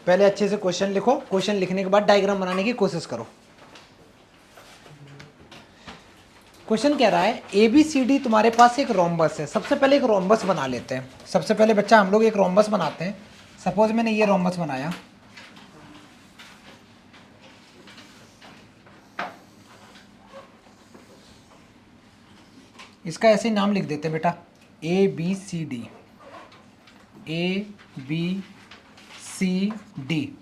पहले अच्छे से क्वेश्चन लिखो, क्वेश्चन लिखने के बाद डायग्राम बनाने की कोशिश करो। क्वेश्चन कह रहा है ए बी सी डी तुम्हारे पास एक रोम्बस है। सबसे पहले एक रोम्बस बना लेते हैं। सबसे पहले बच्चा हम लोग एक रोम्बस बनाते हैं। सपोज मैंने ये रोम्बस बनाया, इसका ऐसे ही नाम लिख देते हैं बेटा, A B C D, A B C D.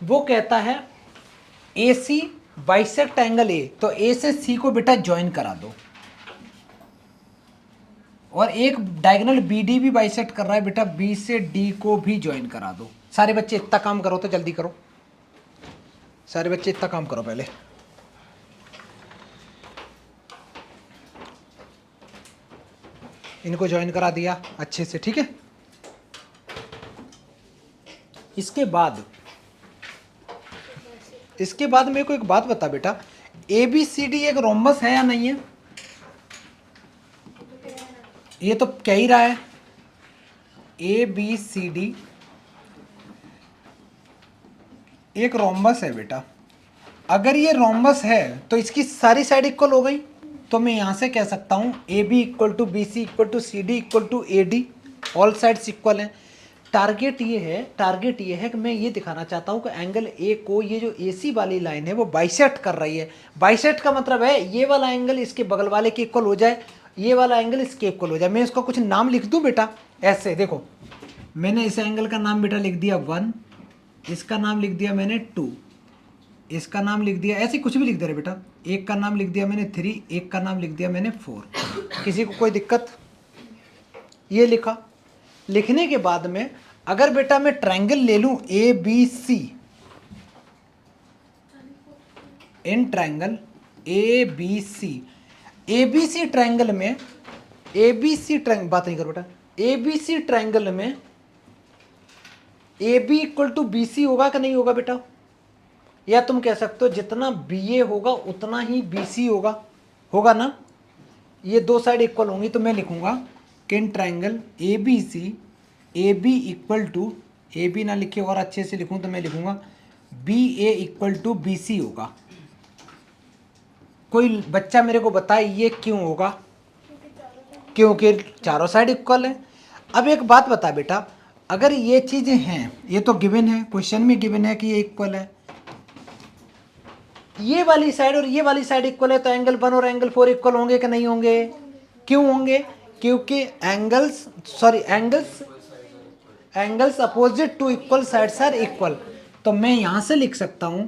वो कहता है ए सी बाइसेक्ट एंगल ए, तो ए से सी को बेटा ज्वाइन करा दो, और एक डायगोनल बी डी भी बाइसेक्ट कर रहा है बेटा, बी से डी को भी ज्वाइन करा दो। सारे बच्चे इतना काम करो, तो जल्दी करो, सारे बच्चे इतना काम करो। पहले इनको ज्वाइन करा दिया अच्छे से, ठीक है। इसके बाद मेरे को एक बात बता बेटा, ए बी सी डी एक रोम्बस है या नहीं है? ये तो कह ही रहा है ए बी सी डी एक रोम्बस है बेटा। अगर ये रोम्बस है तो इसकी सारी साइड इक्वल हो गई, तो मैं यहां से कह सकता हूं A B equal to B C equal to C D equal to A D, all sides equal हैं। टारगेट ये है कि मैं ये दिखाना चाहता हूं कि एंगल ए को ये जो ए सी वाली लाइन है वो बाइसेक्ट कर रही है। बाइसेक्ट का मतलब है ये वाला एंगल इसके बगल वाले के इक्वल हो जाए, ये वाला एंगल इसके इक्वल हो जाए। मैं इसका कुछ नाम लिख दूं बेटा, ऐसे देखो, मैंने इस एंगल का नाम बेटा लिख दिया 1, इसका नाम लिख दिया मैंने 2, इसका नाम लिख दिया, ऐसे कुछ भी लिख दे रहे बेटा, एक का नाम लिख दिया मैंने 3, एक का नाम लिख दिया मैंने 4। किसी को कोई दिक्कत? ये लिखा। लिखने के बाद में अगर बेटा मैं ट्रायंगल ले लूं A B C, in triangle A B C, A B C triangle में, ए बी सी ट्रायंगल, बात नहीं करो बेटा, ए बी सी ट्रायंगल में A B equal to B C होगा कि नहीं होगा बेटा? या तुम कह सकते हो जितना बी ए होगा उतना ही बी सी होगा, होगा ना? ये दो साइड इक्वल होंगी, तो मैं लिखूंगा कि in triangle A B C, A B equal to, A B ना लिखे और अच्छे से लिखूं तो मैं लिखूंगा B A equal to B C होगा। कोई बच्चा मेरे को बताए ये क्यों होगा? क्योंकि चारों साइड इक्वल है। अब एक बात बता बेटा, अगर ये चीजें हैं, ये तो गिवन है, क्वेश्चन में गिवन है कि ये इक्वल है, ये वाली साइड और ये वाली साइड इक्वल है, तो एंगल 1 और एंगल 4 इक्वल होंगे कि नहीं होंगे? क्यों होंगे? क्योंकि angles opposite to equal sides are equal. तो मैं यहां से लिख सकता हूं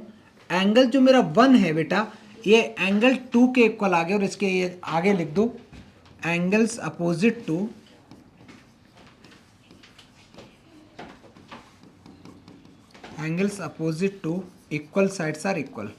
एंगल जो मेरा 1 है बेटा, ये एंगल 2 के इक्वल आ गया, और इसके ये आगे लिख दो angles opposite to equal sides are equal.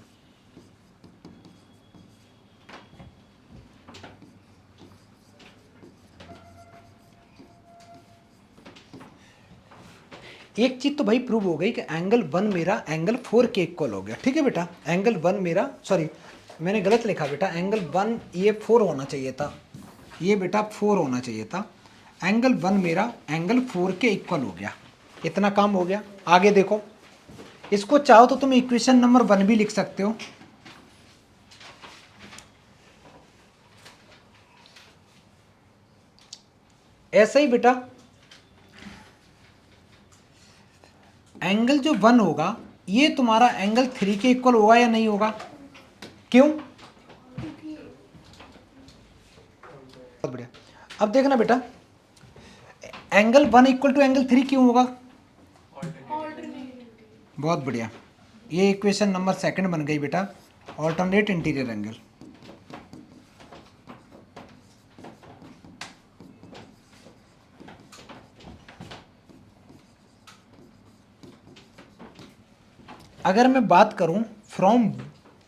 एक चीज तो भाई प्रूव हो गई कि एंगल 1 मेरा एंगल 4 के इक्वल हो गया, ठीक है बेटा। एंगल 1 मेरा, सॉरी मैंने गलत लिखा बेटा, एंगल 1 ये 4 होना चाहिए था, ये बेटा 4 होना चाहिए था। एंगल 1 मेरा एंगल 4 के इक्वल हो गया। इतना काम हो गया। आगे देखो, इसको चाहो तो तुम इक्वेशन नंबर 1 भी लिख सकते हो। ऐसा ही बेटा एंगल जो 1 होगा ये तुम्हारा एंगल 3 के इक्वल होगा या नहीं होगा? क्यों? बहुत बढ़िया। अब देखना बेटा, एंगल 1 इक्वल टू एंगल 3 क्यों होगा? बहुत बढ़िया, ये इक्वेशन नंबर 2 बन गई बेटा, ऑल्टरनेट इंटीरियर एंगल। अगर मैं बात करूं फ्रॉम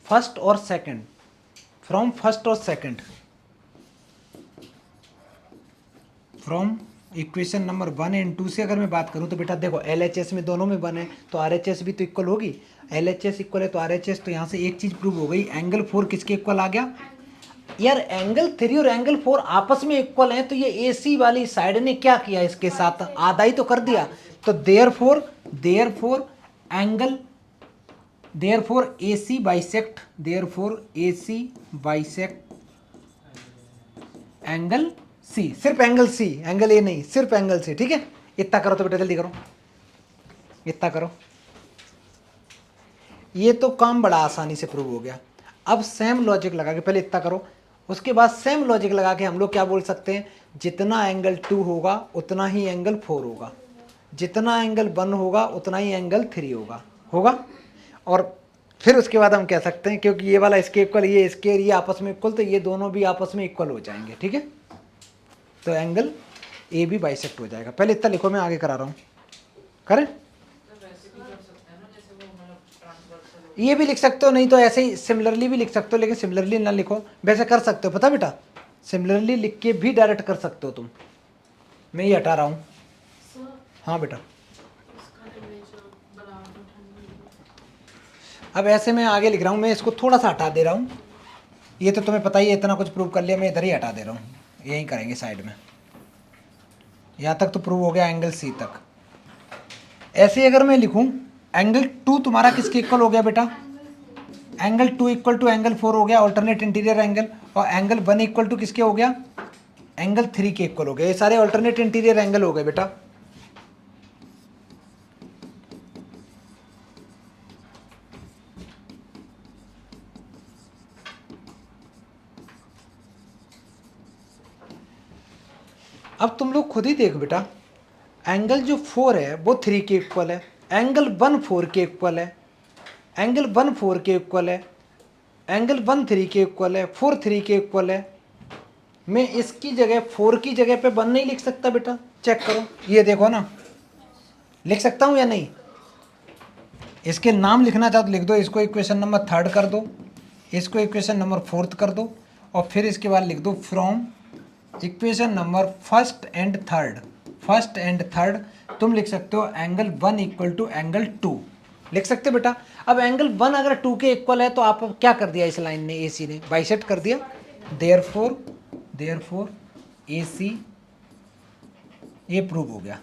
फर्स्ट और second, from equation number 1 and 2 से अगर मैं बात करूं तो बेटा देखो LHS में दोनों में 1 है, तो RHS भी तो इक्वल होगी। LHS इक्वल है तो RHS, तो यहाँ से एक चीज प्रूव हो गई, एंगल 4 किसके इक्वल आ गया यार? एंगल 3 और एंगल 4 आपस में इक्वल हैं, तो ये AC वाली साइड ने क्या किया इसके साथ? आधा ही तो कर दिया। तो therefore AC bisect angle C, सिर्फ एंगल C, एंगल A नहीं, सिर्फ एंगल C, ठीक है। इतना करो तो बेटा, जल्दी करो, इतना करो। ये तो काम बड़ा आसानी से प्रूव हो गया। अब सेम लॉजिक लगा के, पहले इतना करो, उसके बाद सेम लॉजिक लगा के हम लोग क्या बोल सकते हैं, जितना एंगल 2 होगा उतना ही एंगल 4 होगा, जितना एंगल 1 होगा उतना ही एंगल 3 होगा। और फिर उसके बाद हम कह सकते हैं, क्योंकि ये वाला इसके इक्वल, ये इसके, ये आपस में इक्वल, तो ये दोनों भी आपस में इक्वल हो जाएंगे, ठीक है। तो एंगल ए बी बाइसेक्ट हो जाएगा। पहले इतना लिखो, मैं आगे करा रहा हूँ, करें। ये भी लिख सकते हो, नहीं तो ऐसे ही सिमिलरली भी लिख सकते हो, लेकिन सिमिलरली ना लिखो, वैसे कर सकते हो, पता बेटा, सिमिलरली लिख के भी डायरेक्ट कर सकते हो तुम। मैं ये हटा रहा हूँ। हाँ बेटा, अब ऐसे मैं आगे लिख रहा हूँ, मैं इसको थोड़ा सा हटा दे रहा हूँ। ये तो तुम्हें पता ही है, इतना कुछ प्रूव कर लिया, मैं इधर ही हटा दे रहा हूँ, यही करेंगे साइड में। यहाँ तक तो प्रूव हो गया एंगल C तक। ऐसे अगर मैं लिखूँ, एंगल 2 तुम्हारा किसके इक्वल हो गया बेटा, एंगल 2 इक्वल टू एंगल 4 हो गया, ऑल्टरनेट इंटीरियर एंगल। और एंगल 1 इक्वल टू किसके हो गया, एंगल 3 के इक्वल हो गया। ये सारे ऑल्टरनेट इंटीरियर एंगल हो गए बेटा। अब तुम लोग खुद ही देख बेटा, एंगल जो 4 है वो 3 के इक्वल है, एंगल 1 4 के इक्वल है, एंगल 1 4 के इक्वल है, एंगल 1 3 के इक्वल है, 4 3 के इक्वल है। मैं इसकी जगह 4 की जगह पे 1 नहीं लिख सकता बेटा, चेक करो, ये देखो ना, लिख सकता हूँ या नहीं। इसके नाम लिखना चाहो तो लिख दो, इसको इक्वेशन नंबर 3 कर दो, इसको इक्वेशन नंबर 4 कर दो, और फिर इसके बाद लिख दो from equation number first and third तुम लिख सकते हो एंगल 1 इक्वल टू एंगल 2 लिख सकते हो बेटा। अब एंगल 1 अगर 2 के इक्वल है तो आप क्या कर दिया, इस लाइन ने AC ने बाइसेक्ट कर दिया। देयरफॉर AC, ये प्रूव हो गया।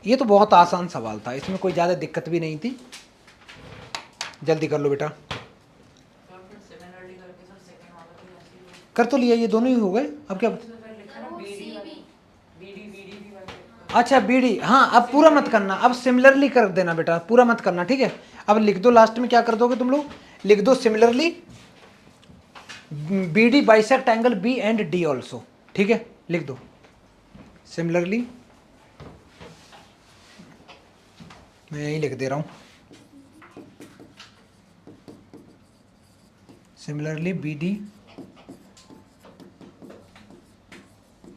ये तो बहुत आसान सवाल था, इसमें कोई ज़्यादा दिक्कत भी नहीं थी। जल्दी कर लो बेटा, कर तो लिया, ये दोनों ही हो गए। अब क्या, अच्छा BD, हाँ अब पूरा मत करना, अब सिमिलरली कर देना बेटा, पूरा मत करना, ठीक है। अब लिख दो, लास्ट में क्या कर दोगे तुम लोग, लिख दो similarly BD bisect angle B and D also, ठीक है। लिख दो सिमिलरली, मैं यही लिख दे रहा हूँ, similarly BD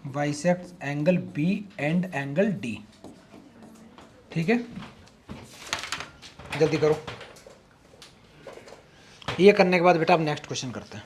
bisect angle B and angle D, ठीक है। जल्दी करो, ये करने के बाद बेटा अब नेक्स्ट क्वेश्चन करते हैं।